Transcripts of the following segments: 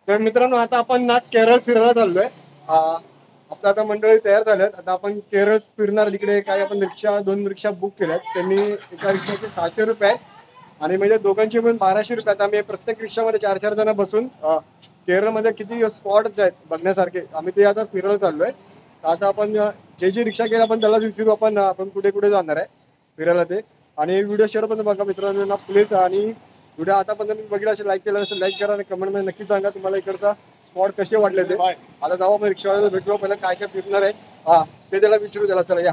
तर मित्रांनो आता आपण ना केरळ फिरायला चाललोय. आपलं आता मंडळी तयार झाल्यात. आता आपण केरळ फिरणार. इकडे काय आपण दोन रिक्षा बुक केल्यात. त्यांनी एका रिक्षाचे 600 रुपये आहेत आणि म्हणजे दोघांचे पण 1200 रुपये. आम्ही प्रत्येक रिक्षामध्ये 4-4 जण बसून केरळमध्ये किती स्पॉट आहेत बघण्यासारखे आम्ही ते आता फिरायला चाललोय. आता आपण जे रिक्षा केली आपण त्यालाच विचारू आपण कुठे कुठे जाणार आहे फिरायला ते. आणि व्हिडिओ शेअर पण बघा मित्रांनो प्लीज. आणि व्हिडिओ आतापर्यंत बघितला असेल लाईक केला असेल लाईक करा आणि कमेंटमध्ये नक्की सांगा तुम्हाला इकडचा स्पॉट कसे वाटले ते. आता जाऊ आपण रिक्षावाल्याला भेटलो पहिला काय काय फिरणार आहे ते त्याला विचारू. त्याला चला या.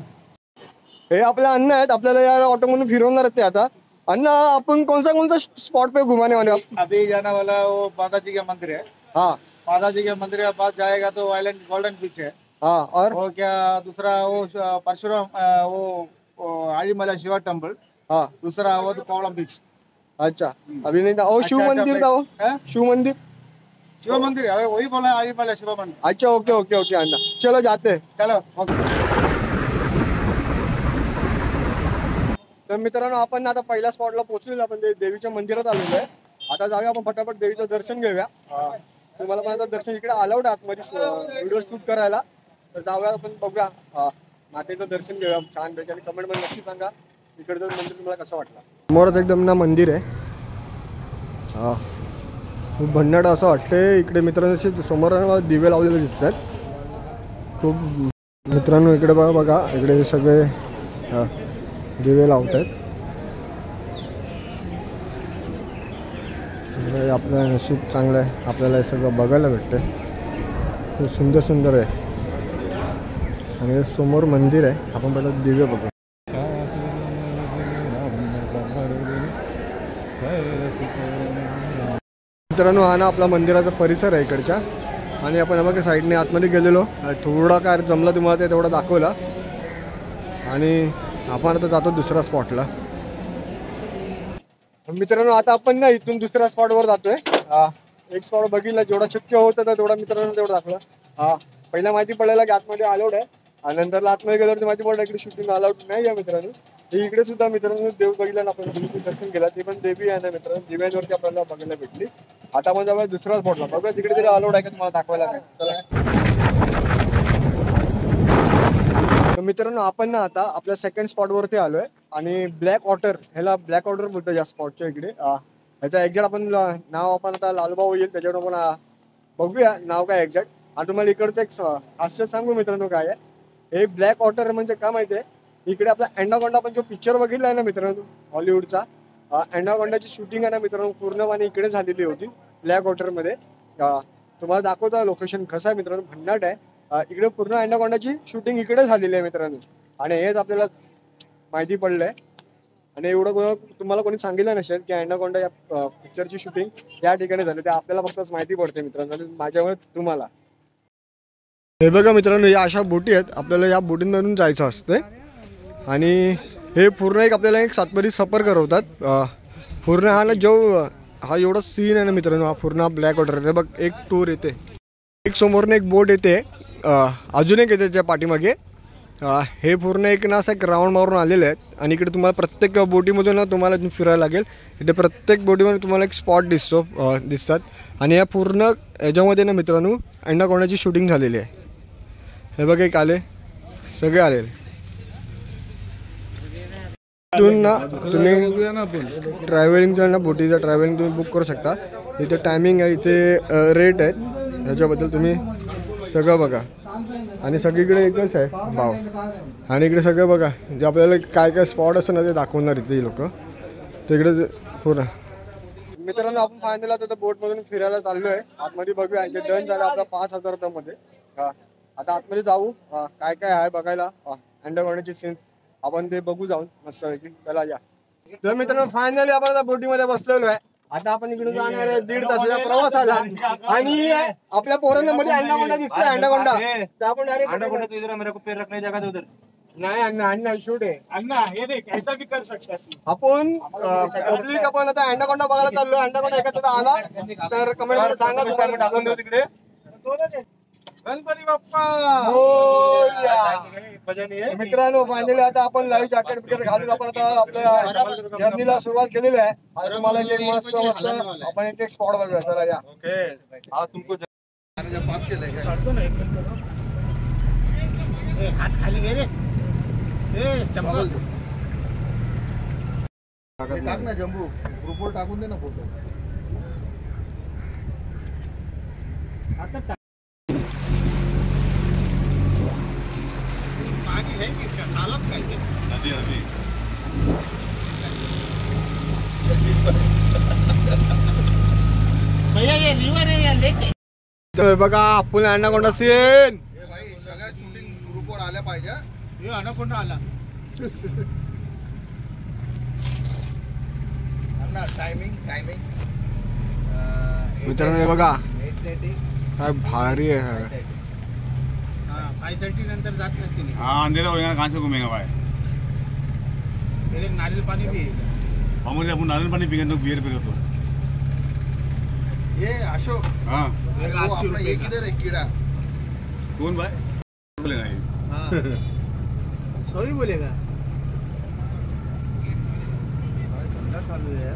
हे आपले अन्न आहेत आपल्याला या ऑटो म्हणून फिरवणार आहेत ते. आता अन्ना अपन कौन सा स्पॉट पे घुमाने वाले आप? अभी जाने वाला वो माता जी का मंदिर है। हाँ माता जी के मंदिर के पास जाएगा तो आइलैंड गोल्डन बीच है। हाँ और वो क्या दूसरा वो परशुराम वो आईमला शिवा टेम्पल। हाँ दूसरा वो तो कोवलम बीच। अच्छा अभी नहीं था वो शिव मंदिर था वो शिव मंदिर शिव मंदिर है वही बोला आईमला शिव मंदिर। अच्छा ओके ओके ओके अन्ना चलो जाते हैं. चलो ओके। तर मित्रांनो आपण आता पहिल्या स्पॉटला पोहोचलेलो. आपण देवीच्या मंदिरात आलेलो आहे. आता जाऊया आपण फटाफट देवीचं दर्शन घेऊया. तुम्हाला पण आता दर्शन इकडे अलाउड आहे आतमध्ये व्हिडिओ शूट करायला. तर जाऊया आपण बघूया मातेचं दर्शन घेऊया छान पैकी. आणि कमेंटमध्ये नक्की सांगा इकडचं मंदिर तुम्हाला कसं वाटलं. समोरच एकदम ना मंदिर आहे. खूप भन्नाट असं वाटतंय इकडे मित्रांनो. समोर मला दिवे लावलेले दिसत आहेत खूप. मित्रांनो इकडे बघा इकडे सगळे दिवे लावत आहेत. आपलं नशीब चांगलं आहे आपल्याला हे सगळं बघायला भेटतंय. खूप सुंदर सुंदर आहे. आणि समोर मंदिर आहे. आपण पहिला दिवे बघू. मित्रांनो हा ना आपला मंदिराचा परिसर आहे इकडच्या. आणि आपण बघा साईडने आतमध्ये गेलेलो. थोडा काय जमलं तुम्हाला ते तेवढा दाखवला. आणि आपण आता जातो दुसऱ्या स्पॉटला. मित्रांनो आता आपण ना इथून दुसऱ्या स्पॉटवर जातोय. एक स्पॉट बघितला जेवढा शक्य होतं तेवढा मित्रांनो तेवढं दाखवलं. पहिला माहिती पडलेला की आतमध्ये अलाउड आहे आणि नंतर आतमध्ये गेल्यावर माहिती पडलं इकडे शूटिंग अलाउड नाही आहे मित्रांनो. इकडे सुद्धा मित्रांनो देव बघितला ना आपण दर्शन केलं. ते पण देवी आहे ना मित्रांनो. दिव्यांवरती आपल्याला बघायला भेटली. आता आपण जाऊया दुसऱ्या स्पॉटला बघूया तिकडे तरी अलाउड आहे का तुम्हाला दाखवायला काय. चला मित्रांनो आपण ना आता आपल्या सेकंड स्पॉटवरती आलोय. आणि ब्लॅक वॉटर ह्याला ब्लॅक वॉटर बोलतो या स्पॉटच्या इकडे. ह्याचा एक्झॅक्ट आपण नाव आपण आता लालबाग येईल त्याच्यावर आपण बघूया नाव काय एक्झॅक्ट. आणि तुम्हाला इकडचं एक हास्य सांगू मित्रांनो काय आहे. हे ब्लॅक वॉटर म्हणजे काय माहिती आहे इकडे आपला अँडाकोंडा आपण जो पिक्चर बघितला आहे ना मित्रांनो हॉलिवूडचा अँडाकोंडाची शूटिंग आहे ना मित्रांनो पूर्णपणे इकडे झालेली होती ब्लॅक वॉटरमध्ये. तुम्हाला दाखवतो लोकेशन कसं आहे मित्रांनो भन्नाट आहे. इकडे पूर्ण अँडाकोंडाची शूटिंग इकडे झालेली आहे मित्रांनो. आणि हेच आपल्याला माहिती पडलंय. आणि एवढं तुम्हाला कोणी सांगितलं नसेल की अँडाकोंडा या पिक्चरची शूटिंग या ठिकाणी झाली. ते आपल्याला फक्तच माहिती पडते मित्रांनो माझ्यामुळे तुम्हाला. हे बघा मित्रांनो या अशा बोटी आहेत. आपल्याला या बोटींमधून जायचं असते. आणि हे पूर्ण एक आपल्याला एक सातबारी सफर करवतात. पूर्ण हा ना जो हा एवढा सीन आहे ना मित्रांनो हा पूर्ण ब्लॅक वॉटर. बघ एक टूर येते एक समोरने एक बोट येते अजून एक येते त्या पाठीमागे. हे पूर्ण एक ना असं एक राऊंड मारून आलेले आहेत. आणि इकडे तुम्हाला प्रत्येक बोटीमधून ना तुम्हाला फिरायला लागेल. इथे प्रत्येक बोटीमध्ये तुम्हाला एक स्पॉट दिसतात. आणि या पूर्ण याच्यामध्ये ना मित्रांनो अँडाकोंडाची शूटिंग झालेली आहे. हे बघा एक आले सगळे आलेले. इथून ना तुम्ही ट्रॅव्हलिंगचा ना बोटीचा ट्रॅव्हलिंग तुम्ही बुक करू शकता. इथे टायमिंग आहे इथे रेट आहेत. ह्याच्याबद्दल तुम्ही सगळं बघा. आणि सगळीकडे एकच आहे भाव. आणि इकडे सगळं बघा जे आपल्याला काय काय स्पॉट असतं ना ते दाखवणार इथे लोक तिकडे पूर्ण. मित्रांनो आपण फायनल आता बोटमधून फिरायला चाललो आहे. आतमध्ये बघूया डन झालं आपला 5000 रुपयामध्ये. आता आतमध्ये जाऊ काय काय आहे बघायला अँडाकोंडाची सीन्स आपण ते बघू जाऊन मस्त पैकी. चला या. तर मित्रांनो फायनली आपण बोटीमध्ये बसलेलो आहे. आता आपण इकडून जाणार आहे 1.5 तासाचा प्रवास आला. आणि आपल्या पोरांना मध्ये अँडाकोंडा दिसतोय अँडाकोंडा. तर आपण डायरेक्ट नाही अन्ना अन्ना शूट आहे अन्ना हे देख ऐसा भी कर सकता आपण पब्लिक आपण आता अँडाकोंडा बघायला चाललो. अँडाकोंडा एखादा आला तर कमेंट मध्ये सांगा. टाकून देऊ तिकडे. गणपती बाप्पा मित्रांनो फायनली आता आपण लाईव्ह जॅकेट वगैरे घालून आपण आता आपल्या जर्नीला सुरुवात केलेली आहे. आणि तुम्हाला एक मस्त मस्त आपण एक स्पॉट बघूया. चला या. ओके हा तुमको पाप केलंय काय हात खाली घे रे. चप्पल टाक ना जम्बू ग्रुपवर टाकून दे ना फोटो. नदी नदी भैया ये रिवर है या लेक है. बघा आपण अनाकोंडा सीन. भाई सगळ्या शूटिंग ग्रुपवर आल्या पाहिजे. हे अनाकोंडा आला टायमिंग मित्रांनो हे बघा काय भारी आहे. 5:30 नंतर जात नसते. हाँ अंधेरा होएगा कहाँ से घूमेगा भाई. एक नारियल पाणी भी हम अपन नारियल पानी पीएंगे तो बियर पी तो. ये अशोक हाँ ये किधर है कीड़ा. कौन भाई बोलेगा ये. सही बोलेगा. धंदा चालू है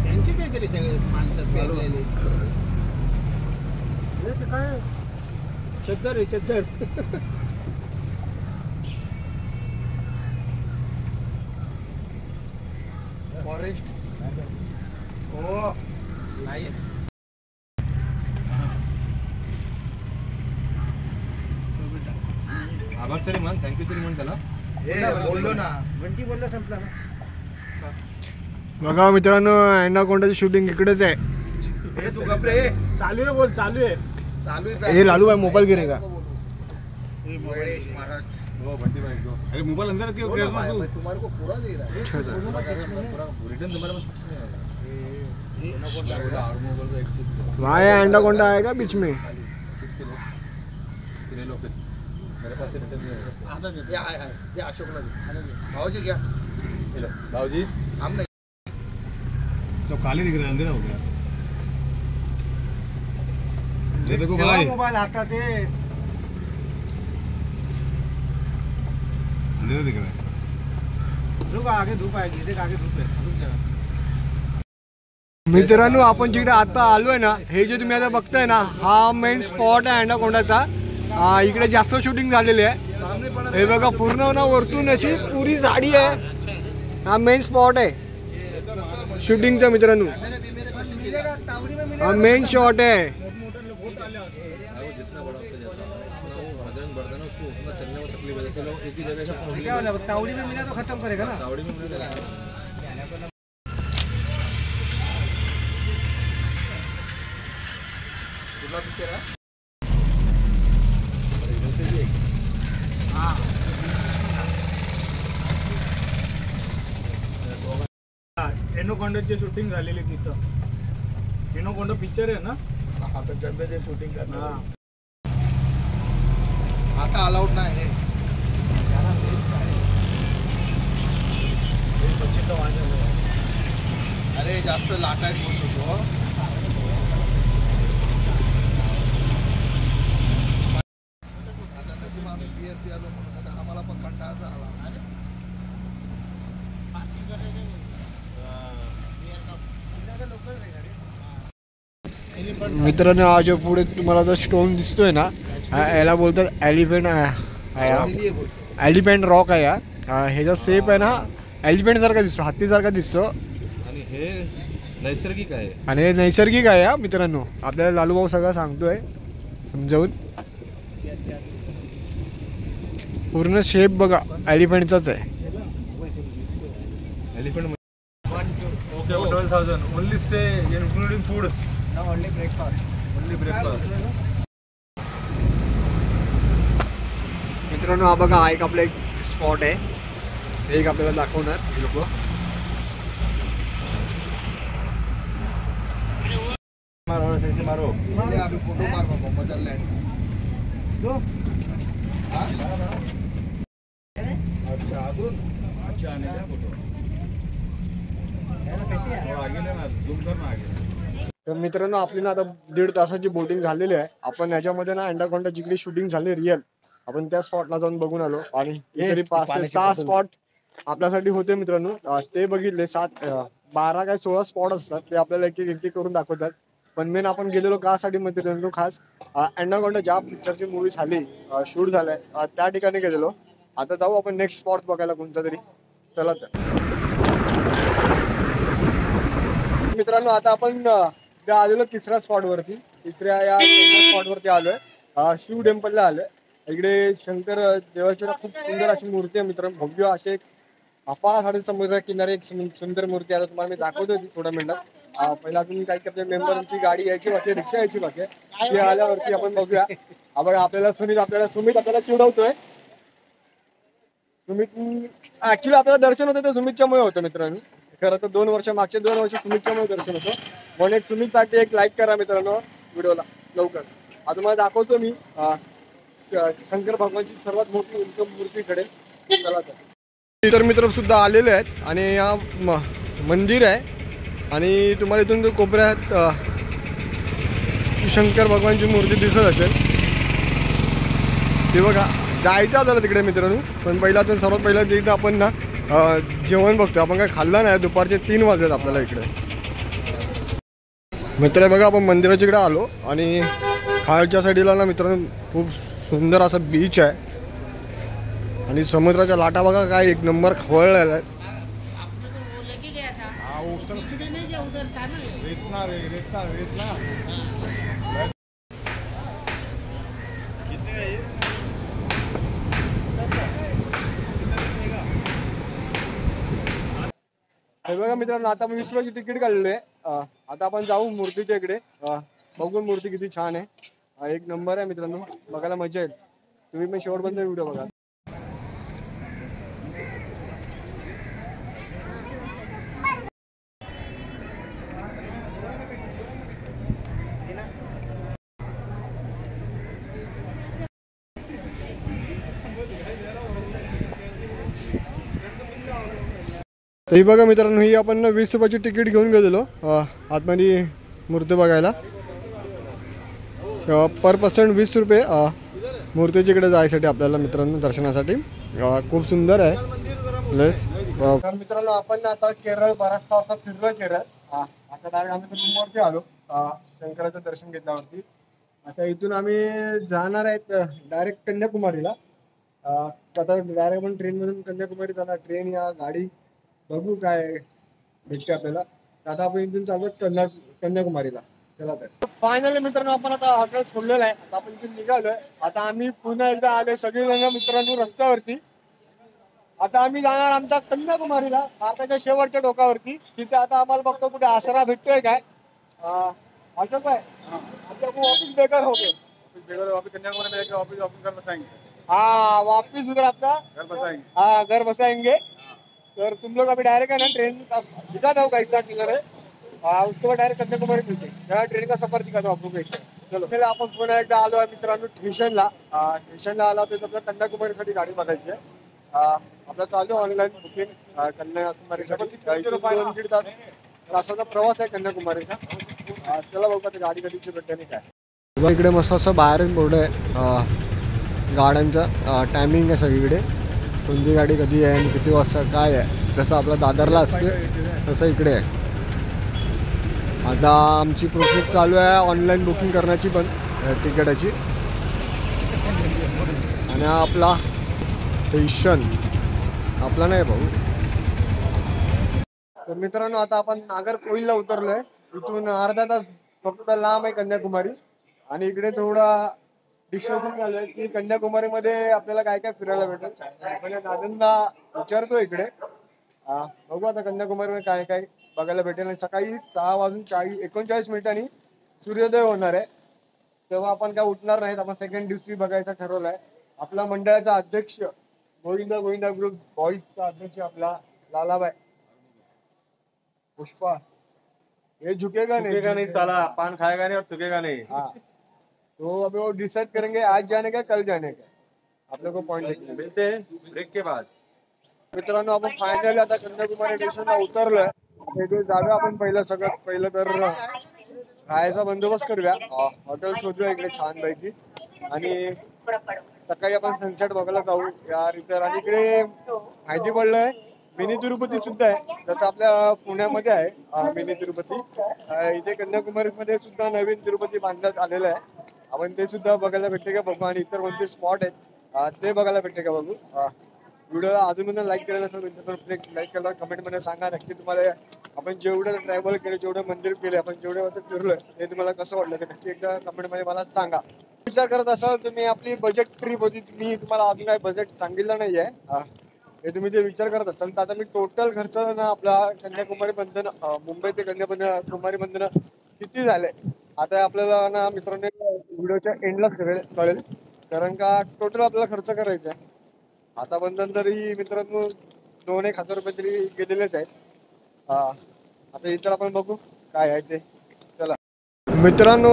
त्यांचीच आहे तरी सगळे माणसं पेरलेले. काय चद्दर आहे चद्दर. फॉरेस्ट हो नाईस. आभार तरी म्हण थँक्यू तरी म्हण त्याला. बोललो ना घंटी बोलला संपला ना. बघा मित्रांनो अनाकोंडाची शूटिंग इकडेच आहे. हे तू गपरे चालू आहे बोल चालू आहे. चालू हे लालू भाई मोबाईल गिरेगा. गणेश महाराज हो बंटी भाई को. अरे मोबाइल अंदर रखिए बोलो गैस में भाई, तुम्हारे को पूरा दे रहा है. रिटर्न तुम्हारे पास वहाँ है अनाकोंडा आएगा बीच में. मेरे पास रिटर्न नहीं है. ये अशोकला दे. भाऊजी क्या भाजी हम नहीं. तो काले दिख रहे हैं अंधेरा हो गया. ये देखो भाई मोबाईल हातात आहे. अंधेरा दिख रहा है. धूप आगे धूप आएगी. देख आगे धूप है. रुक जा. मित्रांनो आपण जिकडे आता आलोय ना हे जे तुम्ही आता बघताय ना हा मेन स्पॉट आहे अनाकोंडाचा. इकडे जास्त शूटिंग झालेली आहे. हे बघा पूर्ण ना वरतून अशी पुरी झाडी आहे. हा मेन स्पॉट आहे शूटिंगचा मित्रांनो. हा मेन शॉट आहे. तावड़ी में मिला तो खत्म करेगा ना. तुला बिचारा एनोकोंडाची शूटिंग झालेली तिथं. एनोकोंडा पिक्चर आहे ना. आता जब्बे ते शूटिंग करणार. हा. आता अलाउड नाही हे. अरे जास्त लाटाय बोलतो तो. आता तशी आम्ही बिअर पियालो म्हणून आता आम्हाला पण कंटाळा आला. मित्रांनो हा जो पुढे तुम्हाला जो स्टोन दिसतोय ना याला बोलतात एलिफंट. एलिफंट रॉक आहे हा. ह्याचा शेप आहे ना एलिफंट सारखा दिसतो. हत्तीसारखा दिसतो. आणि हे नैसर्गिक आहे. आणि हे नैसर्गिक आहे हा मित्रांनो. आपल्याला लालू भाऊ सगळं सांगतोय समजावून. पूर्ण शेप बघा एलिफंटचाच आहे. Elephant okay 12,000 only stay including food. Only breakfast. Only breakfast. मित्रांनो हा बघा हा एक आपला एक स्पॉट आहे. एक आपल्याला दाखवणार हे लोक. मारो ऐसे मारो. अभी फोटो मार बाबा मदरलैंड. अच्छा अजून अच्छा आने का फोटो. आगे लेना. तर मित्रांनो आपली ना आता 1.5 तासाची बोटिंग झालेली आहे. आपण याच्यामध्ये ना अँडाकोंडा जिकडे शूटिंग झाली रिअल आपण त्या स्पॉटला जाऊन बघून आलो आणि तरी 5 ते 6 स्पॉट आपल्यासाठी होते मित्रांनो. ते बघितले 12 काय 16 स्पॉट असतात ते आपल्याला एक एक करून दाखवतात. पण मेन आपण गेलेलो कासाठी मित्रांनो खास अँडाकोंडा ज्या पिक्चरची मूवी झाली शूट झालाय त्या ठिकाणी गेलेलो. आता जाऊ आपण नेक्स्ट स्पॉट बघायला कोणता तरी. चला तर मित्रांनो आता आपण त्या आलेलो तिसऱ्या स्पॉट वरती या स्पॉट वरती आलोय. शिव टेम्पलला आलोय. इकडे शंकर देवाची खूप सुंदर अशी मूर्ती आहे मित्रांनो. भव्य असे एक अपार समुद्र किनारे एक सुंदर मूर्ती आता तुम्हाला मी दाखवतो थोड्या मिनिटात. पहिला तुम्ही काय करते मेंबरची गाडी यायची बाकी रिक्षा यायची बाकी ती आल्यावरती आपण बघूया. आपल्याला सुमित आपल्याला चिडवतोय. ऍक्च्युली आपल्याला दर्शन होतं ते सुमितच्यामुळे होतं मित्रांनो. खरं तर मागचे 2 वर्ष सुमितच्यामुळे दर्शन होतं. म्हणून एक सुमितसाठी एक लाईक करा मित्रांनो व्हिडिओला लवकर. आता तुम्हाला दाखवतो मी शंकर भगवानची सर्वात मोठी उंच मूर्तीकडे. चला तर इतर मित्र सुद्धा आलेले आहेत आणि या मंदिर आहे आणि तुम्हाला इथून कोपऱ्यात शंकर भगवानची मूर्ती दिसत असेल ते बघा. जायचं झालं तिकडे मित्रांनो. पण सर्वात पहिला तिथं आपण ना जेवण बघतो. आपण काय खाल्लं नाही. दुपारचे 3 वाजलेत आपल्याला इकडे. मित्र बघा आपण मंदिराच्या इकडे आलो आणि खालच्या साईडला ना मित्रांनो खूप सुंदर असा बीच आहे आणि समुद्राच्या लाटा बघा काय एक नंबर खवळलेला आहे. हे बघा मित्रांनो आता आपण 20 रुपयाची तिकीट काढलेली आहे. आता आपण जाऊ मूर्तीच्या इकडे बघून मूर्ती किती छान आहे. एक नंबर आहे मित्रांनो. बघायला मजा येईल. तुम्ही पण शेवटपर्यंत व्हिडिओ बघा. तरी बघा मित्रांनो ही आपण 20 रुपयाची तिकीट घेऊन गेलेलो आतमध्ये मूर्ती बघायला. पर पर्सन 20 रुपये मूर्तीच्या इकडे जायसाठी आपल्याला मित्रांनो दर्शनासाठी. खूप सुंदर आहे प्लेस. तर मित्रांनो आपण आता केरळ बराचसा वाजता फिरलो केरळ. आता डायरेक्ट आम्ही कुटुंबावरती आलो शंकराचं दर्शन घेतल्यावरती. आता इथून आम्ही जाणार आहेत डायरेक्ट कन्याकुमारीला. आता डायरेक्ट आपण ट्रेनमधून कन्याकुमारी जाणार. ट्रेन या गाडी बघू काय भेटते आपल्याला. आता आपण इथून चालू कन्याकुमारीला. चला तर फायनली मित्रांनो आपण आता हॉटेल सोडलेलं आहे. आता आपण इथून निघालोय. आता आम्ही पुन्हा एकदा आले सगळेजण मित्रांनो रस्त्यावरती. आता आम्ही जाणार आमच्या कन्याकुमारीला भारताच्या शेवटच्या टोकावरती. तिथे आता आम्हाला बघतो कुठे आसरा भेटतोय काय. असं काय ऑफिस बेकार हो गए. कन्याकुमारी में ऑफिस कर बसाएंगे. हाँ वापिस उधर आपका घर बसाएंगे. तर तुम लोग अभी डायरेक्ट है ना ट्रेन दिखा दो कैसा किलर है. उसके बाद डायरेक्ट कन्याकुमारी मिलते हैं. ट्रेन का सफर दिखा दो आपको कैसे. चलो पहले आपण पुन्हा एकदा आलो आहे मित्रांनो स्टेशनला. आलो तर आपल्याला कन्याकुमारीसाठी गाडी बघायची आहे. आपला चालू ऑनलाईन बुकिंग कन्याकुमारीसाठी. 2-1.5 तासाचा प्रवास आहे कन्याकुमारीचा. चला बघू आता गाडी कधीची भेटते आणि काय. इकडे मस्त असं बाहेर बोर्ड आहे गाड्यांचा. टायमिंग आहे सगळीकडे. कोणती गाडी कधी आहे आणि किती वाजता काय आहे. जसं आपला दादरला असते तसं इकडे आहे. आता आमची प्रोसेस चालू आहे ऑनलाईन बुकिंग करण्याची पण तिकिटाची. आणि हा आपला स्टेशन आपला नाही भाऊ. तर मित्रांनो आता आपण नागरकोइलला उतरलोय. इथून अर्धा तास फक्त लांब आहे कन्याकुमारी. आणि इकडे थोडा डिस्कशन झालंय की कन्याकुमारीमध्ये आपल्याला काय काय फिरायला भेटेल. म्हणजे दादांना विचारतो इकडे. बघू आता कन्याकुमारीमध्ये काय काय बघायला भेटेल. आणि सकाळी 6:39 सूर्योदय होणार आहे. तेव्हा आपण काय उठणार नाहीत. आपण सेकंड दिवशी बघायचा ठरवलाय. आपला मंडळाचा अध्यक्ष गोविंदा ग्रुप बॉईजचा अध्यक्ष आपला लालाबाई पुष्पा. ये झुकेगा नहीं साला. पान खाएगा नहीं और झुकेगा नहीं. हाँ तो अभी वो डिसाइड करेंगे आज जाने का कल जाने का. आप लोग को पॉइंट मिलते हैं ब्रेक के बाद. मित्रांनो आपण फायनली आता कन्याकुमारी स्टेशनला उतरलोय. इथे जाऊया आपण सगळ्यात पहिलं तर राहायचा बंदोबस्त करूया. हॉटेल शोधूया इकडे छान पैकी आणि सकाळी आपण सनसेट बघायला जाऊ यार इतर. आणि इकडे माहिती पडलंय मिनी तिरुपती सुद्धा आहे, जसं आपल्या पुण्यामध्ये आहे मिनी तिरुपती. इथे कन्याकुमारी मध्ये सुद्धा नवीन तिरुपती बांधण्यात आलेलं आहे. आपण ते सुद्धा बघायला भेटते का बघू आणि इतर कोणते स्पॉट आहेत ते बघायला भेटते का बघू. व्हिडिओला अजून लाईक केलं नसेल तर प्लीज लाईक करा, कमेंटमध्ये सांगा नक्की तुम्हाला आपण जेवढं ट्रॅव्हल केले, जेवढे मंदिर केले, आपण जेवढे फिरलोय ते तुम्हाला कसं वाटलं ते नक्की एकदा कमेंटमध्ये मला सांगा. विचार करत असाल तुम्ही आपली बजेट ट्रिप होती, मी तुम्हाला अजून काही बजेट सांगितलं नाहीये. हे तुम्ही जे विचार करत असाल तर आता मी टोटल खर्च ना आपला कन्याकुमारी बंधन मुंबई ते कन्याकुमारी बंधन किती झाले आता आपल्याला ना मित्रांनो व्हिडिओच्या एंडलाच कळेल, कारण का टोटल आपल्याला खर्च करायचा आहे. आता बंधन तरी मित्रांनो 2-1 हजार रुपये तरी गेलेलेच आहेत. आता इतर आपण बघू काय आहे ते. चला मित्रांनो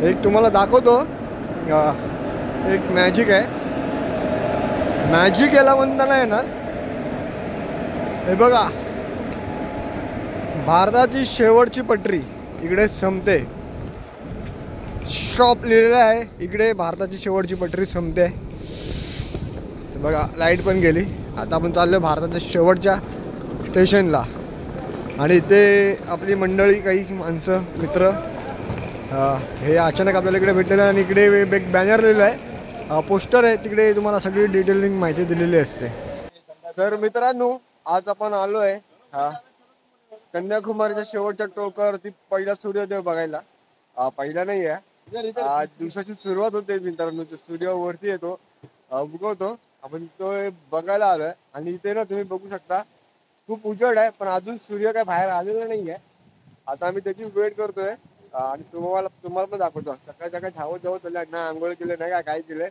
एक तुम्हाला दाखवतो, एक मॅजिक आहे. मॅजिक याला म्हणता नाही येणार. हे बघा भारताची शेवटची पटरी इकडे संपते. शॉप लिहिलेलं आहे इकडे भारताची शेवटची पटरी संपते. बघा लाईट पण गेली. आता आपण चाललो भारताच्या शेवटच्या स्टेशनला आणि इथे आपली मंडळी काही माणसं मित्र हे अचानक आपल्याला इकडे भेटलेलं आहे. आणि इकडे एक बॅनर लिहिलं आहे, पोस्टर आहे, तिकडे तुम्हाला सगळी डिटेलिंग माहिती दिलेली असते. तर मित्रांनो आज आपण आलो आहे कन्याकुमारीच्या शेवटच्या टोकावरती पहिला सूर्योदय बघायला. पहिला नाही आहे, दिवसाची सुरुवात होते मित्रांनो. सूर्य वरती येतो उगवतो, आपण तो बघायला आलोय. आणि इथे ना तुम्ही बघू शकता खूप उजेड आहे पण अजून सूर्य काय बाहेर आलेला नाही आहे. आता आम्ही त्याची वेट करतोय आणि तुम्हाला पण दाखवतो. सकाळी धावत ना आंघोळ केले नाही काय केलंय.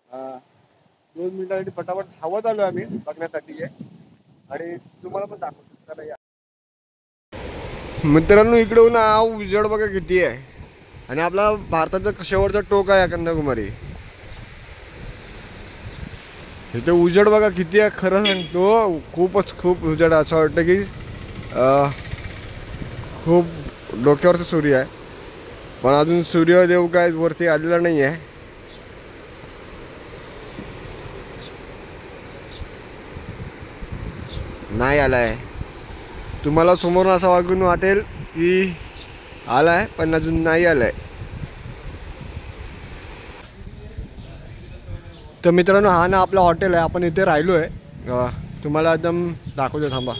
2 मिनिटांसाठी पटापट धावत आलो आम्ही बघण्यासाठी आणि तुम्हाला पण दाखवतो. चला या मित्रांनो इकडे ना उजेड बघा किती आहे आणि आपला भारताचा शेवटचा टोक आहे कन्याकुमारी. इथे उजेड बघा किती आहे, खरं सांगतो खूप उजेड. असं वाटतं की खूप डोक्यावरचा सूर्य आहे पण अजून सूर्यदेव काय वरती आलेला नाही आहे. नाही आलाय. तुम्हाला समोर असं वाटेल की आलाय पण अजून नाही आलाय. तर मित्रांनो हा ना आपला हॉटेल आहे, आपण इथे राहिलो आहे. तुम्हाला एकदम दाखवतो थांबा,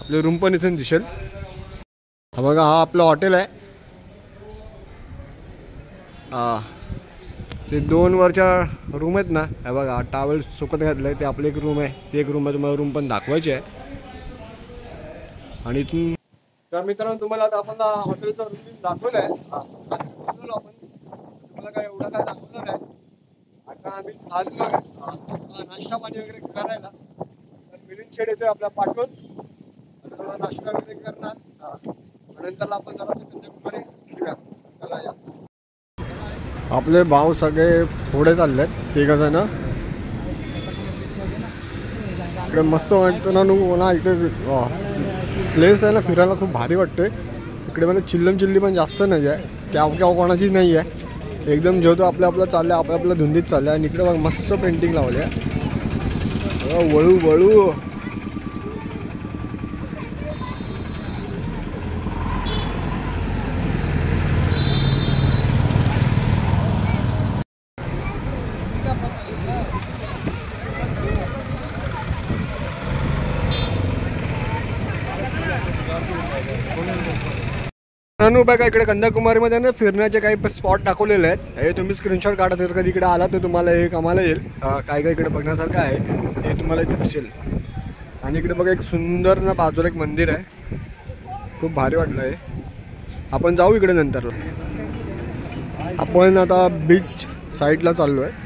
आपली रूम पण इथून दिसेल. हा बघा हा आपलं हॉटेल आहे. ते 2 वरच्या रूम आहेत ना, हे बघा टॉवेल सुकत घातलं आहे ते आपली एक रूम आहे. ती एक रूम आहे, तुम्हाला रूम पण दाखवायची आहे. आणि इथून तर मित्रांनो तुम्हाला आता आपण हॉटेलचा रूम दाखवलं आहे. आपण तुम्हाला काय एवढं काय दाखवलं नाही. आता आम्ही नाश्ता पाणी वगैरे करायला तर मिलिंद शेड येतोय आपल्या पाठवून. आता नाश्ता वगैरे करणार नंतर आपण जरा कन्याकुमारी घेऊया. चला या. आपले भाव सगळे पुढे चाललेत 3 जण. इकडे मस्त वाटतं ना इकडे प्लेस आहे ना, फिरायला खूप भारी वाटतोय. इकडे मला चिल्ली पण जास्त नाही आहे, क्या कोणाची नाही आहे. एकदम जो तो आपलं चाललं आहे, आपल्या धुंदीत चाललं आहे. आणि इकडे बघ मस्त पेंटिंग लावली आहे, वळू. बघा इकडे कन्याकुमारीमध्ये ना फिरण्याचे काही स्पॉट दाखवलेले आहेत. हे तुम्ही स्क्रीनशॉट काढा, तर कधी इकडे आला तर तुम्हाला हे कामाला येईल. काय इकडे बघण्यासारखं आहे हे तुम्हाला इथे दिसेल. आणि इकडे बघा एक सुंदर ना बाजूला एक मंदिर आहे, खूप भारी वाटलं आहे. आपण जाऊ इकडे नंतर. आपण आता बीच साईडला चाललो आहे.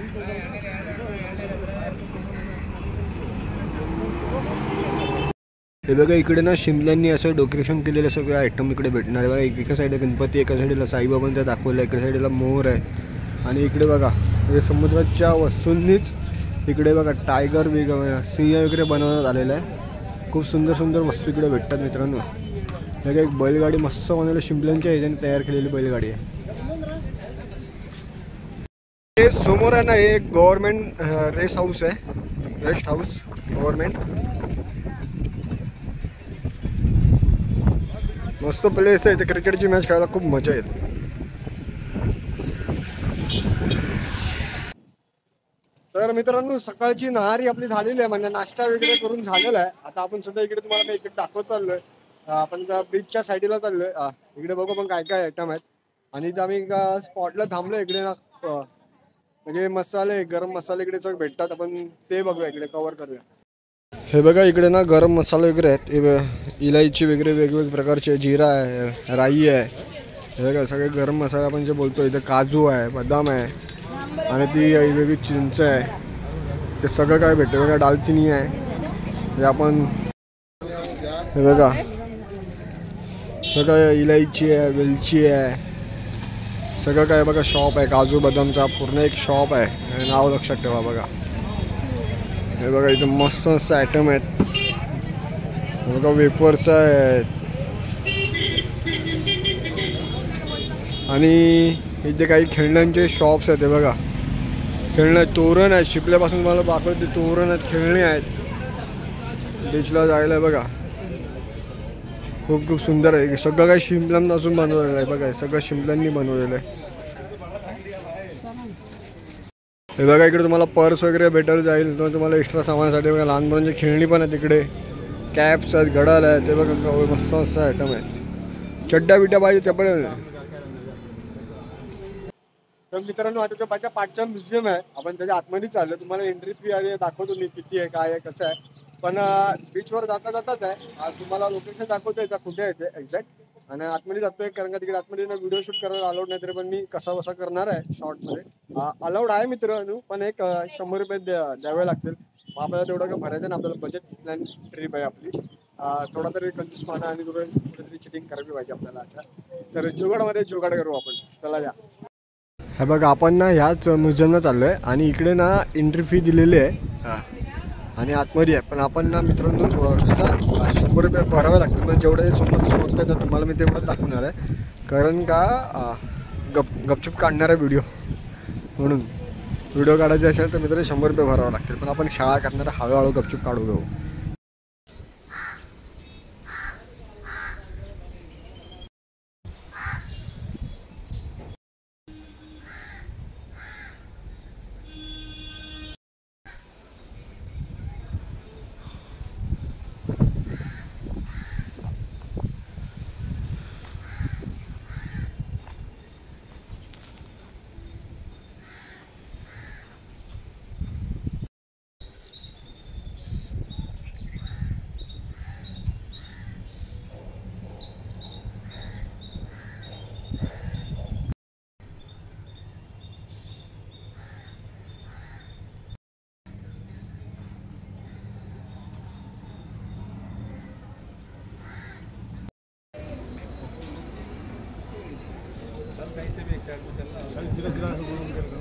हे बघा इकडे ना शिमल्यांनी असं डेकोरेशन केलेलं सगळे आयटम इकडे भेटणार आहे. बघा एका साईडला गणपती, एका साईडला साईबाबांचा दाखवलं, एका साईडला मोर आहे. आणि इकडे बघा म्हणजे समुद्राच्या वस्तूंनीच इकडे बघा टायगर सिंह वगैरे बनवण्यात आलेलं आहे. खूप सुंदर सुंदर वस्तू इकडे भेटतात मित्रांनो. हे एक बैलगाडी मस्त बनवली, शिंपल्यांच्या ह्याच्याने तयार केलेली बैलगाडी आहे. हे समोर आहे ना, हे एक गव्हर्नमेंट रेस्ट हाऊस आहे, रेस्ट हाऊस गव्हर्नमेंट. मस्त प्लेस आहे, इथे क्रिकेटची मॅच खेळायला खूप मजा येते. तर मित्रांनो सकाळची नहारी आपली झालेली आहे, म्हणजे नाश्ता वगैरे करून झालेला आहे. आता आपण सध्या इकडे तुम्हाला काही इकडे दाखवत चाललोय. आपण बीचच्या साईडला चाललोय. इकडे बघू पण काय काय आयटम आहेत. आणि इथे आम्ही स्पॉटला थांबलो. इकडे ना म्हणजे मसाले, गरम मसाले इकडे सगळे भेटतात, आपण ते बघूया, इकडे कव्हर करूया. हे बघा इकडे ना गरम मसाले वगैरे आहेत, इलायची वगैरे वेगवेगळ्या प्रकारचे, जिरा आहे, राई आहे. हे बघा सगळे गरम मसाले आपण जे बोलतो. इथे काजू आहे, बदाम आहे आणि ती वेगळी चिंच आहे. ते सगळं काय भेटतं. बघा दालचिनी आहे, हे आपण हे बघा सगळं इलायची आहे, वेलची आहे, सगळं काय बघा. शॉप आहे काजू बदामचा, पूर्ण एक शॉप आहे, नाव लक्षात ठेवा. बघा हे बघा इथे मस्त मस्त आयटम आहेत. बघा वेफर्स आहेत आणि इथे काही खेळण्यांचे शॉप्स आहेत. हे बघा खेळणे, तोरण आहेत, शिपल्यापासून मला दाखवते तोरण आहेत, खेळणे आहेत बीचला जायला. बघा खूप खूप सुंदर आहे. सगळं काही शिंपल्यांपासून बनवलेलं आहे. बघा सगळं शिंपल्यांनी बनवलेलं आहे. हे बघा इकडे तुम्हाला पर्स वगैरे भेटायला जाईल, तर तुम्हाला एक्स्ट्रा सामानासाठी बघा लहान मुलांची खेळणी पण आहेत. तिकडे कॅप्स आहेत, घड्याळ आहेत. ते बघा मस्त मस्त आयटम आहेत. चड्ड्या बिड्ड्या पाहिजे चपल. तर मित्रांनो आता जो माझ्या पाठचा म्युझियम आहे, आपण त्याच्या आतमध्ये चाललो. तुम्हाला एंट्री फी आहे दाखवतो मी किती आहे, काय आहे, कसं आहे. पण बीचवर जाता जाताच आहे, तुम्हाला लोकेशन दाखवतो याचा कुठे आहे ते एक्झॅक्ट. आणि आतमध्ये जातोय कारण का तिकडे आतमध्ये ना व्हिडिओ शूट करायला अलाउड नाही, तरी पण मी कसा बसा करणार आहे शॉर्ट्समध्ये. अलाउड आहे मित्रांनो, पण एक 100 रुपये द्यावे लागतील. मग आपल्याला तेवढं काय भरायचं ना, आपल्याला बजेट प्लॅन ट्रिप आहे आपली. थोडा तरी कंजूसपणा आणि कुठेतरी चिटिंग करावी पाहिजे आपल्याला. अच्छा तर जुगाडमध्ये जुगाड करू आपण. चला या. हे बघा आपण ना ह्याच म्युझियमला चाललो आहे आणि इकडे ना एंट्री फी दिलेली आहे आणि आतमध्ये आहे. पण आपण ना मित्रांनो कसं 100 रुपये भरावे लागतील. म्हणजे जेवढे समोरचे बोलतात ना तुम्हाला मी तेवढंच दाखवणार आहे, कारण का गपचूप काढणार आहे व्हिडिओ, म्हणून व्हिडिओ काढायचे असेल तर मित्रांनो 100 रुपये भरावे लागतील. पण आपण शाळा करणार आहे, हळूहळू गपचूप काढू घेऊ.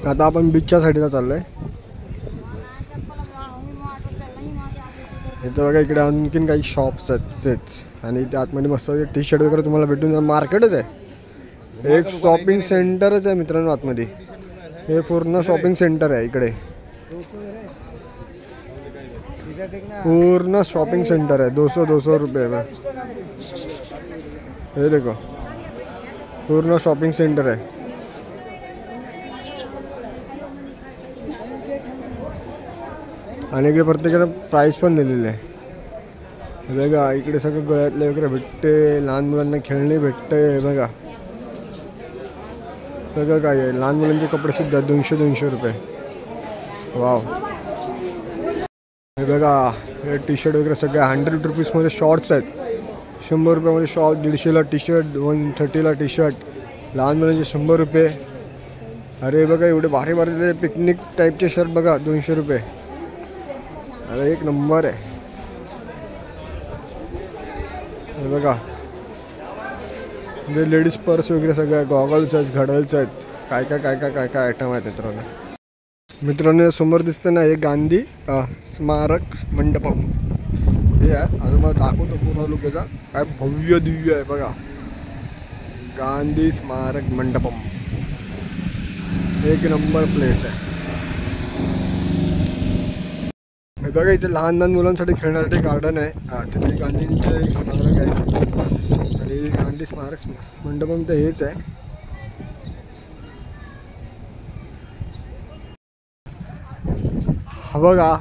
आता आपण बीचच्या साईडला चाललोय. इथं बघा इकडे आणखीन काही शॉप्स आहेत तेच, आणि त्या आतमध्ये मस्त टी शर्ट वगैरे तुम्हाला भेटून जाईल. मार्केटच आहे, एक शॉपिंग सेंटरच आहे मित्रांनो आतमध्ये. हे पूर्ण शॉपिंग सेंटर आहे इकडे, पूर्ण शॉपिंग सेंटर आहे. 200 रुपये. हे देखो पूर्ण शॉपिंग सेंटर आहे. आणि इकडे प्रत्येकाला प्राईस पण दिलेली आहे. बघा इकडे सगळं गळ्यातले वगैरे भेटते, लहान मुलांना खेळणे भेटते. बघा सगळं काय आहे. लहान मुलांचे कपडे सुद्धा 200 रुपये. वाव. हे बघा हे टी शर्ट वगैरे सगळे 100 रुपीजमध्ये शॉर्ट्स आहेत. 100 रुपयामध्ये शॉर्ट, 150ला टी शर्ट, 130ला टी शर्ट. लहान मुलांचे 100 रुपये. अरे बघा एवढे भारी भारी पिकनिक टाईपचे शर्ट बघा 200 रुपये. अरे एक नंबर आहे. हे बघा म्हणजे लेडीज पर्स वगैरे सगळं, गॉगल्स आहेत, घड्याळ्स आहेत, काय काय काय काय काय काय आयटम आहेत मित्रांनो. समोर दिसतं ना हे गांधी स्मारक मंडपम. हे वरती आहे. अजून मला दाखवतो पूर्ण लोकेचा काय भव्य दिव्य आहे बघा. गांधी स्मारक मंडपम एक नंबर प्लेस आहे. हे बघा इथे लहान लहान मुलांसाठी खेळण्यासाठी गार्डन आहे. तिथे गांधींचे एक स्मारक आहे आणि गांधी स्मारक मंडपम तर हेच आहे. हा बघा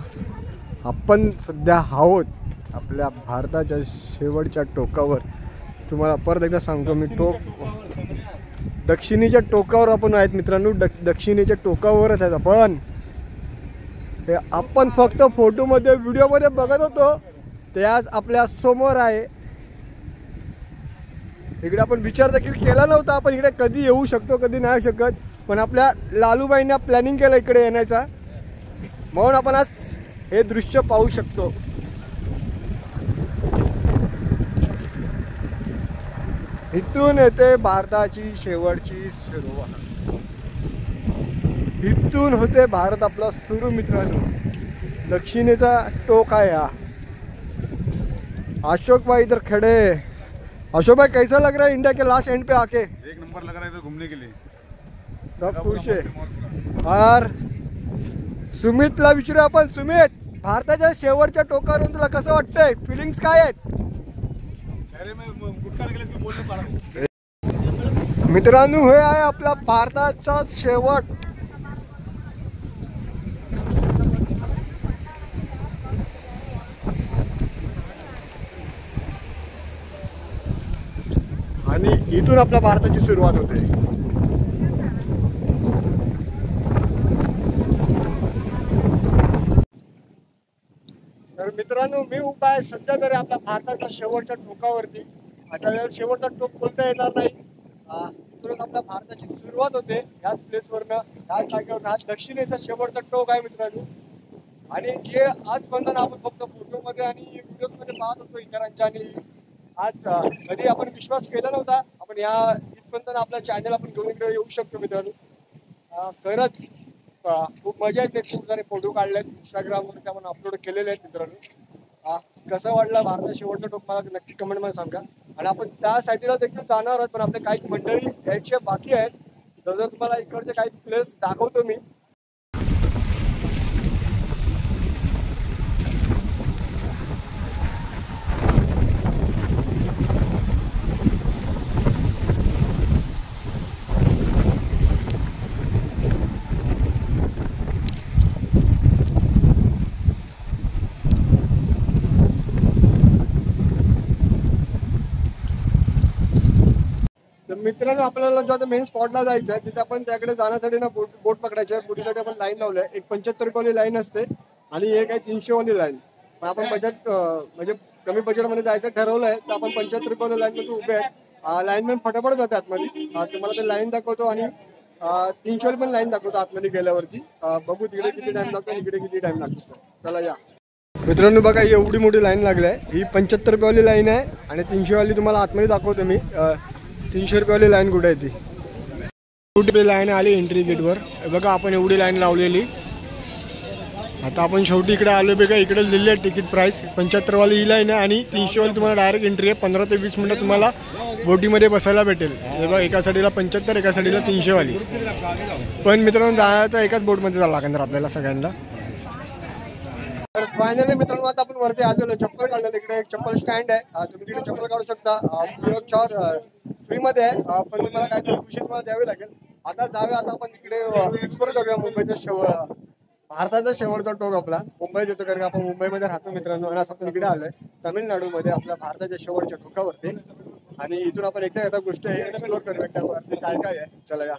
आपण सध्या आहोत आपल्या भारताच्या शेवटच्या टोकावर. तुम्हाला परत एकदा सांगतो मी, दक्षिणेच्या टोकावर आपण आहेत मित्रांनो. दक्षिणेच्या टोकावरच आहेत आपण. हे आपण फक्त फोटोमध्ये व्हिडिओमध्ये बघत होतो ते आज आपल्या समोर आहे. इकडे आपण विचार देखील केला नव्हता आपण इकडे कधी येऊ शकतो कधी नाही शकत, पण आपल्या लालूबाईंना प्लॅनिंग केलं इकडे येण्याचा, म्हणून आपण आज हे दृश्य पाहू शकतो. इथून येते भारताची शेवटची सुरुवात. इथून होते भारत आपला सुरू मित्रांनो. दक्षिणेचा टोक आहे हा. अशोक भाई इधर खड़े. अशोक भाई कैसा लग रहा है इंडिया के लास्ट एंड पे आके? एक नंबर लग रहा है इधर घूमने के लिए. सब खुश है. और सुमितला विचारू आपण. सुमित, भारताच्या शेवटच्या टोकावरून तुला कसं वाटतंय? फिलिंग्स काय आहेत? मित्रांनो हे आहे आपला भारताचा शेवट. आणि इथून आपल्या भारताची सुरुवात होते. तर मित्रांनो मी उभा आहे सध्या तरी आपल्या भारताच्या शेवटच्या टोकावरती. आता वेळेला शेवटचा टोक बोलता येणार नाही. इथूनच आपल्या भारताची सुरुवात होते याच प्लेसवरनं, याच जागेवर. हा दक्षिणेचा शेवटचा टोक आहे मित्रांनो. आणि जे आजपर्यंत आपण फक्त फोटोमध्ये आणि व्हिडिओजमध्ये पाहत होतो इतरांच्या, आणि आज कधी आपण विश्वास केला नव्हता आपण या इथपर्यंत आपल्या चॅनल आपण घेऊन इकडे येऊ शकतो मित्रांनो. खरंच खूप मजा येते. खूप सारे फोटो काढलेत इंस्टाग्रामवरती आपण अपलोड केलेले आहेत मित्रांनो. कसं वाटलं भारताचा शेवटचा टोक मला नक्की कमेंटमध्ये सांगा. आणि आपण त्या साईडला देखील जाणार आहोत, पण आपले काही मंडळी यायचे बाकी आहेत. तर तुम्हाला इकडचे काही प्लेस दाखवतो मी. मित्रांनो आपल्याला जो आता मेन स्पॉटला जायचं आहे तिथे आपण त्याकडे जाण्यासाठी ना बोट पकडायची आहे. बोटीसाठी आपण लाईन लावली आहे. एक 75 रुपयावाली लाईन असते आणि एक आहे 300 वाली लाईन. पण आपण बजेट म्हणजे कमी बजेटमध्ये जायचं ठरवलं आहे, तर आपण 75 रुपयावाली लाईनमध्ये उभे आहेत. लाईनमॅन फटाफट जाते आतमध्ये. तुम्हाला ते लाईन दाखवतो आणि 300 वाली पण लाईन दाखवतो आतमध्ये गेल्यावरती. बघू तिकडे किती टाइम लागतो आणि इकडे किती टाइम लागतो. चला या मित्रांनो. बघा ही एवढी मोठी लाईन लागली आहे. ही 75 रुपयावाली लाईन आहे आणि 300 वाली तुम्हाला आतमध्ये दाखवतो मी. 300 रुपयावाली लाईन कुठे आहे ती? कुठे लाईन आली एंट्री गेटवर. बघा आपण एवढी लाईन लावलेली. आता आपण शेवटी इकडे आलो. बघा इकडे लिहिली आहे तिकीट प्राईस. 75 वाली ही लाईन आहे आणि 300 वाली तुम्हाला डायरेक्ट एंट्री आहे. 15 ते 20 मिनिटं तुम्हाला बोटीमध्ये बसायला भेटेल. बघा एका साईडला 75, एका साईडला 300 वाली. पण मित्रांनो जायचं एकाच बोटमध्ये जायला लागणार आपल्याला सगळ्यांना. तर फायनली मित्रांनो आता आपण वरती आलेलो. चप्पल काढलं. तिकडे एक चप्पल स्टँड आहे. तुम्ही तिकडे चप्पल काढू शकता. फ्रीमध्ये आहे. पण तुम्हाला काहीतरी खुशी तुम्हाला द्यावी लागेल. आता जाऊया. आता आपण इकडे एक्सप्लोर करूया मुंबईचा भारताचा शेवटचा टोक आपला मुंबईत येतो, कारण आपण मुंबईमध्ये राहतो मित्रांनो. आणि असं आपण इकडे आलोय तामिळनाडूमध्ये आपल्या भारताच्या शेवटच्या टोकावरती. आणि इथून आपण एका गोष्टी एक्सप्लोर करूया काय काय आहे. चला या.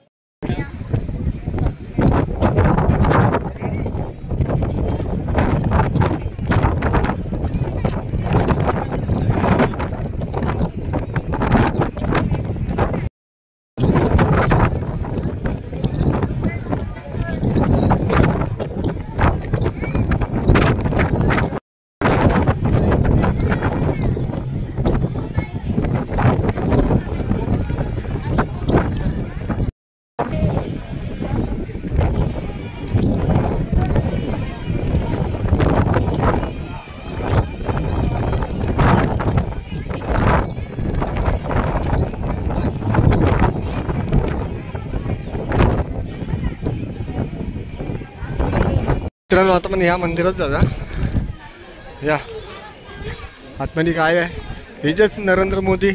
मित्रांनो आता पण ह्या मंदिरात जाता या आतमध्ये काय आहे हेच नरेंद्र मोदी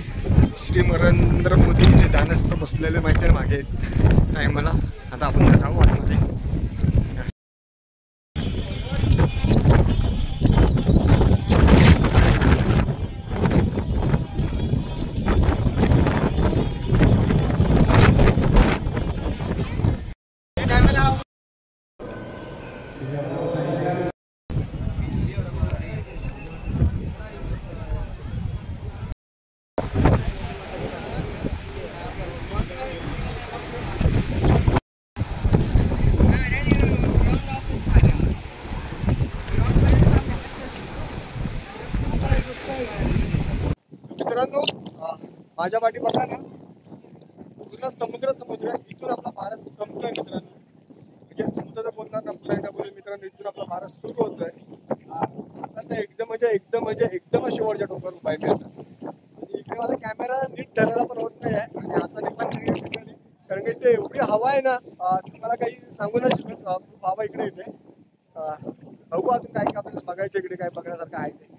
श्री नरेंद्र मोदी जे ध्यानस्थ बसलेले माहिती आहे मागे टायमाला. आता आपण जाऊ आतमध्ये. मित्रांनो माझ्या पाठी बघा ना पूर्ण समुद्र इथून आपला भारत संपतोय मित्रांनो. म्हणजे समुद्र बोलणार ना पुन्हा एकदा बोलेल मित्रांनो इथून आपला भारत सुरू होतोय. आता तर एकदम शेवटच्या टोकावर उभा आहे मी आता. इकडे माझा कॅमेरा नीट धरायला पण होत नाही आहे आणि हाताने पण नाही कारण की इथे एवढी हवा आहे ना तुम्हाला काही सांगू नाही शकत. खूप हवा इकडे येते. बघू अजून काय काय आपल्याला बघायचं इकडे काय बघण्यासारखं आहे ते.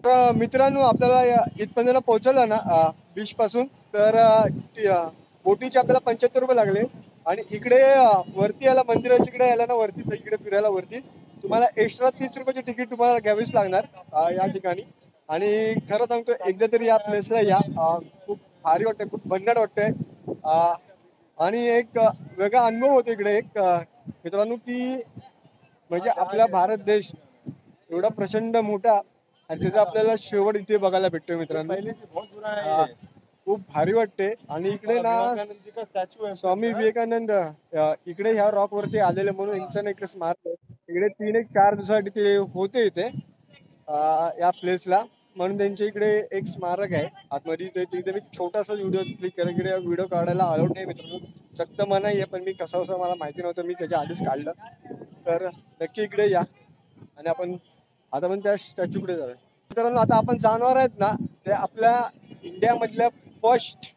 तर मित्रांनो आपल्याला इथपर्यंत पोहोचवलं ना बीच पासून तर बोटीचे आपल्याला 75 रुपये लागले आणि इकडे वरती याला मंदिराच्या इकडे यायला ना वरती इकडे फिरायला वरती तुम्हाला एक्स्ट्रा 30 रुपयाची तिकीट तुम्हाला घ्यावीच लागणार या ठिकाणी. आणि खरं सांगतो एकदा तरी या प्लेसला या. खूप भारी वाटतंय खूप भन्नाट वाटतंय आणि एक वेगळा अनुभव होतो इकडे एक मित्रांनो की म्हणजे आपला भारत देश एवढा प्रचंड मोठा आणि त्याचा आपल्याला शेवट इथे बघायला भेटतोय मित्रांनो. खूप भारी वाटते. आणि इकडे ना स्वामी विवेकानंद इकडे ह्या रॉक वरती आलेले म्हणून यांचं ना इकडे स्मारक आहे. इकडे 3-4 दिवसासाठी ते होते इथे या प्लेसला म्हणून त्यांच्या इकडे एक स्मारक आहे आतमध्ये. तिथे मी छोटासा व्हिडिओ क्लिक करा इकडे व्हिडिओ काढायला अलाउड नाही मित्रांनो. सक्त मनाई आहे पण मी कसं मला माहिती नव्हतं मी त्याच्या आधीच काढलं. तर नक्की इकडे या आणि आपण आता पण त्या स्टॅच्यूकडे जाऊया. मित्रांनो आता आपण जाणार आहेत ना ते आपल्या इंडियामधल्या फर्स्ट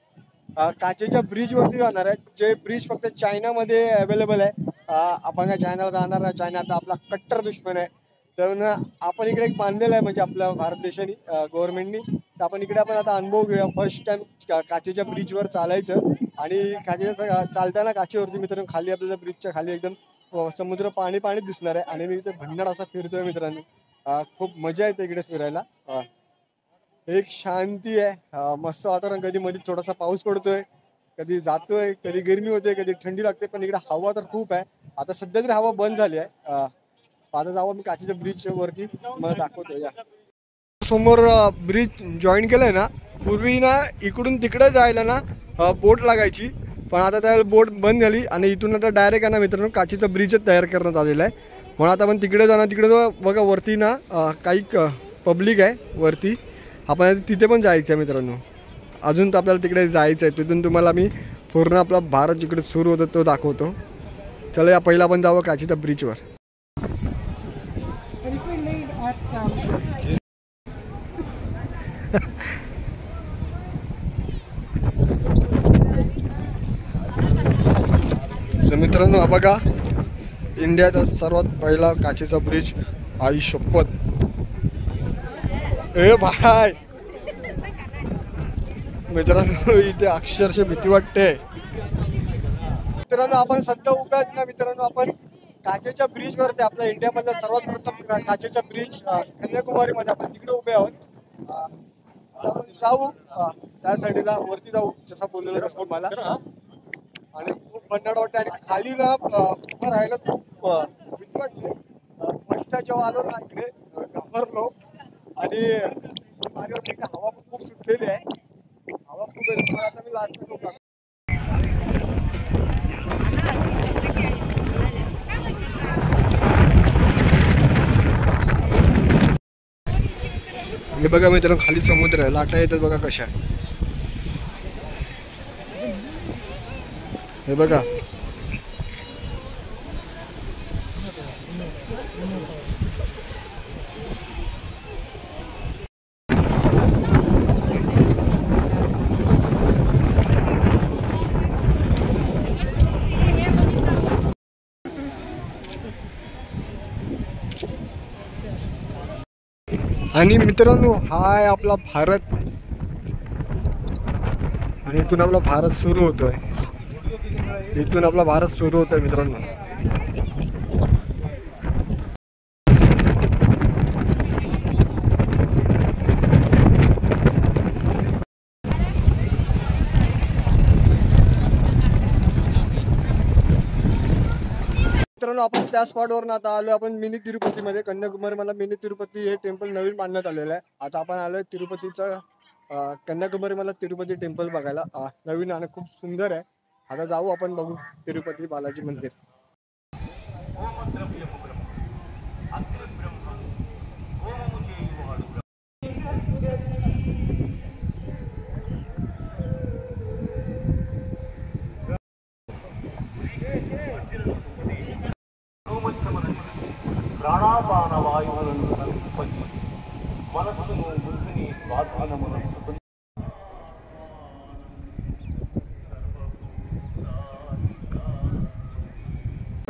काचेच्या ब्रिज वरती जाणार आहे. जे ब्रिज फक्त चायनामध्ये अवेलेबल आहे. आपण काय चायनाला जाणार आहे. चायना आता आपला कट्टर दुश्मन आहे. तर आपण इकडे एक बांधलेलं आहे म्हणजे आपल्या भारत देशाने गव्हर्नमेंटनी. तर आपण इकडे आता अनुभव घेऊया फर्स्ट टाइम काचेच्या ब्रिजवर चालायचं. आणि काचेच्या चालताना काचेवरती मित्रांनो खाली आपल्याला ब्रिजच्या खाली एकदम समुद्र पाणी दिसणार आहे. आणि मी इथे भन्नाट असा फिरतोय मित्रांनो. खूप मजा येते इकडे फिरायला. एक शांती आहे मस्त वातावरण. कधी मध्ये थोडासा पाऊस पडतोय कधी जातोय कधी गरमी होते कधी थंडी लागते पण इकडे हवा तर खूप आहे. आता सध्या तरी हवा बंद झाली आहे. आता जावं मी काचेच्या ब्रिज वरती मला दाखवतो. या समोर ब्रिज जॉईन केलंय ना. पूर्वी ना इकडून तिकडे जायला ना बोट लागायची पण आता त्या बोट बंद झाली आणि इथून आता डायरेक्ट आहे ना मित्रांनो काचेचा ब्रिजच तयार करण्यात आलेला आहे. म्हणून आता आपण तिकडे जाणार. तिकडे बघा वरती ना काही पब्लिक आहे वरती. आपण तिथे पण जायचं आहे मित्रांनो. अजून तर आपल्याला तिकडे जायचं आहे. तिथून तुम्हाला मी पूर्ण आपला भारत जिकडे सुरू होतो तो दाखवतो. चला या पहिला आपण जावं काचेच्या ब्रिजवर. मित्रांनो हा बघा इंडियाचा सर्वात पहिला काचेचा ब्रिज. आई शपथ ए भाई मित्रांनो इथे अक्षरशः भीती वाटते. मित्रांनो आपण सध्या उभे आहेत ना मित्रांनो आपण काचेच्या ब्रिज वरती आपल्या इंडियामधला सर्वात प्रथम काचेच्या ब्रिज कन्याकुमारी मध्ये आपण तिकडे उभे आहोत. आपण जाऊ त्या साईडला वरती जाऊ जसा बोललेलं कसं मला. आणि खूप भन्नाट वाटते आणि खाली ना उभं राहायला खूप भीती वाटते. फर्स्ट जेव्हा आलो ना इकडे घाबरलो आणि हवा पण खूप सुटलेली आहे. हवा खूप आहे. आता मी लास्ट हे बघा मित्रांनो खाली समुद्र आहे. लाटा येतात बघा कशा. हे बघा आणि मित्रांनो हा आहे आपला भारत आणि इथून आपला भारत सुरू होतोय. इथून आपला भारत सुरू होतोय मित्रांनो. मित्रांनो आपण त्या स्पॉटवरून आता आलो आपण मिनी तिरुपतीमध्ये. कन्याकुमारी मला मिनी तिरुपती हे टेम्पल नवीन बांधण्यात आलेलं आहे. आता आपण आलोय तिरुपतीचं कन्याकुमारी मला तिरुपती टेम्पल बघायला. नवीन आणि खूप सुंदर आहे. आता जाऊ आपण बघू तिरुपती बालाजी मंदिर.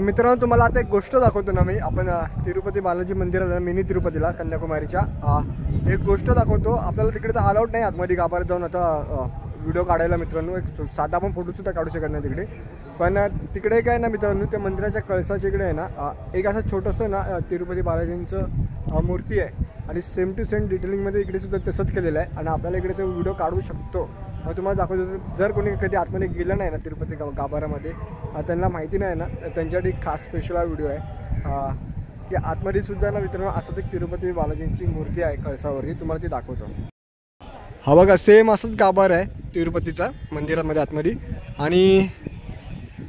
मित्रांनो तुम्हाला आता एक गोष्ट दाखवतो ना मी. आपण तिरुपती बालाजी मंदिराला मिनी तिरुपतीला कन्याकुमारीच्या एक गोष्ट दाखवतो. आपल्याला तिकडे तर अलाउड नाही आतमध्ये गाभाऱ्यात जाऊन आता व्हिडिओ काढायला मित्रांनो. एक साधा आपण फोटोसुद्धा काढू शकत नाही तिकडे. पण तिकडे काय ना मित्रांनो त्या मंदिराच्या कळसाच्या इकडे आहे ना एक असं छोटंसं ना तिरुपती बालाजींचं मूर्ती आहे आणि सेम टू सेम डिटेलिंगमध्ये इकडे सुद्धा तसंच केलेलं आहे. आणि आपल्याला इकडे ते व्हिडिओ काढू शकतो. मग तुम्हाला दाखवतो. जर कोणी कधी आतमध्ये गेलं नाही ना तिरुपती गाभाऱ्यामध्ये त्यांना माहिती नाही ना त्यांच्यासाठी खास स्पेशल हा व्हिडिओ आहे की आतमध्ये सुद्धा ना मित्रांनो असंच एक तिरुपती बालाजींची मूर्ती आहे कळसावरती. तुम्हाला ती दाखवतो. हा बघा सेम असंच गाभारा आहे तिरुपतीचा मंदिरामध्ये आतमध्ये. आणि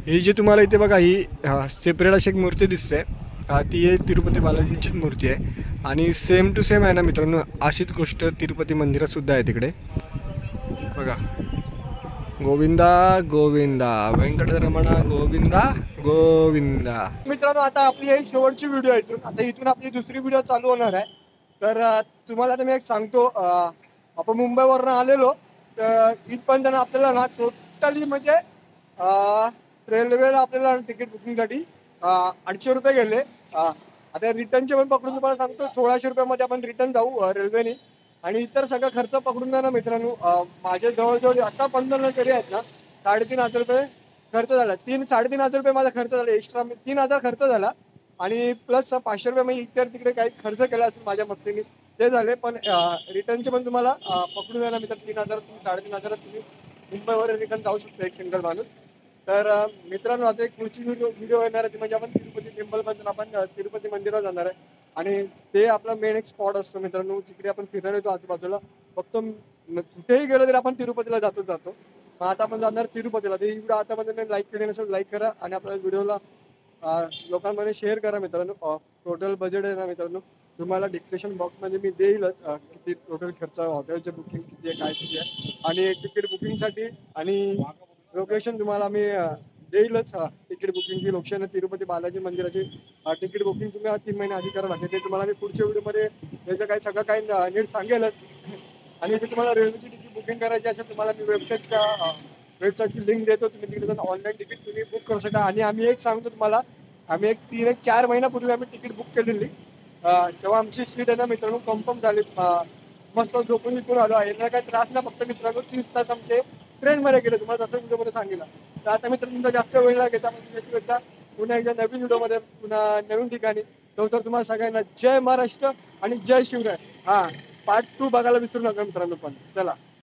ही जी तुम्हाला इथे बघा ही सेपरेट अशी एक मूर्ती दिसते ती आहे तिरुपती बालाजींचीच मूर्ती आहे. आणि सेम टू सेम आहे ना मित्रांनो अशीच गोष्ट तिरुपती मंदिरात सुद्धा आहे तिकडे बघा. गोविंदा गोविंदा वेंकटरमणा गोविंदा गोविंदा. मित्रांनो आता आपली ही शेवटची व्हिडिओ आहे. आता इथून आपली दुसरी व्हिडिओ चालू होणार आहे. तर तुम्हाला आता मी एक सांगतो. आपण मुंबईवरून आलेलो तर इथपर्यंत आपल्याला ना टोटली म्हणजे रेल्वेला आपल्याला तिकीट बुकिंगसाठी 800 रुपये गेले. आता रिटर्नचे पण पकडून तुम्हाला सांगतो 1600 रुपयामध्ये आपण रिटर्न जाऊ रेल्वेने. आणि इतर सगळा खर्च पकडून द्या ना मित्रांनो माझ्या जवळजवळ आता 15 तरी आहेत ना 3,500 रुपये खर्च झाला. 3-3.5 रुपये माझा खर्च झाला. एक्स्ट्रा 3,000 खर्च झाला. आणि प्लस 500 रुपये मी इतर तिकडे काही खर्च केला असेल माझ्या मस्तीने ते झाले. पण रिटर्नचे पण तुम्हाला पकडून द्या ना मित्र 3,000 3,500 तुम्ही मुंबईवर रिटर्न जाऊ शकता एक सिंगल माणूस. तर मित्रांनो आता एक पुढची व्हिडिओ येणार आहे ती म्हणजे आपण तिरुपती टेम्पलबद्दल आपण तिरुपती मंदिरात जाणार आहे. आणि ते आपला मेन एक स्पॉट असतो मित्रांनो. तिकडे आपण फिरायला येतो आजूबाजूला. फक्त कुठेही गेलो तरी आपण तिरुपतीला जातो. मग आता आपण जाणार तिरुपतीला. ते व्हिडिओ आतापर्यंत लाईक केले नसेल लाईक करा आणि आपल्या व्हिडिओला लोकांमध्ये शेअर करा मित्रांनो. टोटल बजेट आहे ना मित्रांनो तुम्हाला डिस्क्रिप्शन बॉक्समध्ये मी देईलच किती टोटल खर्च हॉटेलचं बुकिंग किती आहे काय किती आहे आणि तिकीट बुकिंगसाठी आणि लोकेशन तुम्हाला मी देईलच. तिकीट बुकिंगची लोकेशन तिरुपती बालाजी मंदिराची तिकीट बुकिंग तुम्ही 3 महिने आधी करावं लागते. ते तुम्हाला मी पुढच्या व्हिडिओमध्ये त्याचं काही सगळं काही नीट सांगेलच. आणि ते तुम्हाला रेल्वेची तिकीट बुकिंग करायची असेल तुम्हाला मी वेबसाईटची लिंक देतो. तुम्ही तिकडे जाऊन ऑनलाईन तिकीट तुम्ही बुक करू शकता. आणि आम्ही एक सांगतो तुम्हाला आम्ही 3-4 महिन्यापूर्वी आम्ही तिकीट बुक केलेली. तेव्हा आमची सीट आहे ना मित्रांनो कन्फर्म झाली. मस्त झोपून इथून आलो. यांना काही त्रास नाही. फक्त मित्रांनो 30 तास आमचे ट्रेनमध्ये गेले. तुम्हाला तसं व्हिडिओमध्ये सांगितलं. तर आता मित्रांनो तुमचा जास्त वेळ न घेता त्याची पुन्हा एकदा नवीन व्हिडिओमध्ये पुन्हा नवीन ठिकाणी. तर तुम्हाला सगळ्यांना जय महाराष्ट्र आणि जय शिवराय. पार्ट 2 बघायला विसरू नका मित्रांनो. पण चला.